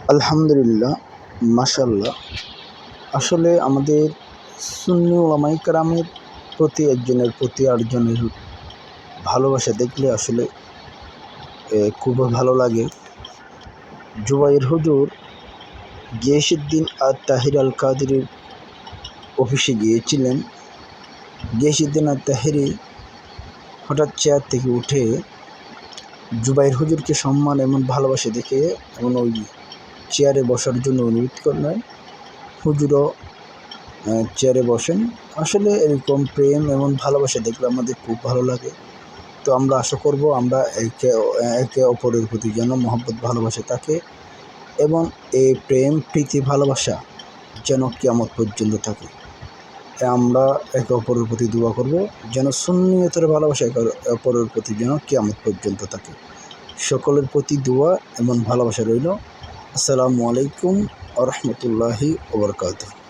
আলহামদুলিল্লাহ, মাশাআল্লাহ। আসলে আমাদের সুন্নি উলামায়ে কেরামের প্রতি একজনের প্রতি আরেকজনের ভালোবাসা দেখলে আসলে খুবই ভালো লাগে। জুবাইর হুজুর গিয়াসউদ্দিন আত-তাহির আল-কাদেরীর অফিসে গিয়েছিলেন। গিয়াসউদ্দিন আত-তাহিরি হঠাৎ চেয়ার থেকে উঠে জুবাইর হুজুরকে সম্মান এবং ভালোবাসা দেখে এমন ওই চেয়ারে বসার জন্য অনুরোধ করলেন। হুজুরও চেয়ারে বসেন। আসলে এরকম প্রেম এবং ভালোবাসা দেখলে আমাদের খুব ভালো লাগে। তো আমরা আশা করব আমরা একে অপরের প্রতি যেন মহব্বত ভালোবাসা থাকে এবং এই প্রেম প্রীতি ভালোবাসা যেন কিয়ামত পর্যন্ত থাকে। আমরা একে অপরের প্রতি দোয়া করব যেন সুন্নিয়তের ভালোবাসা একে অপরের প্রতি যেন কিয়ামত পর্যন্ত থাকে। সকলের প্রতি দোয়া এবং ভালোবাসা রইল। আসসালামু আলাইকুম ওয়া রাহমাতুল্লাহি ওয়া বারাকাতুহু।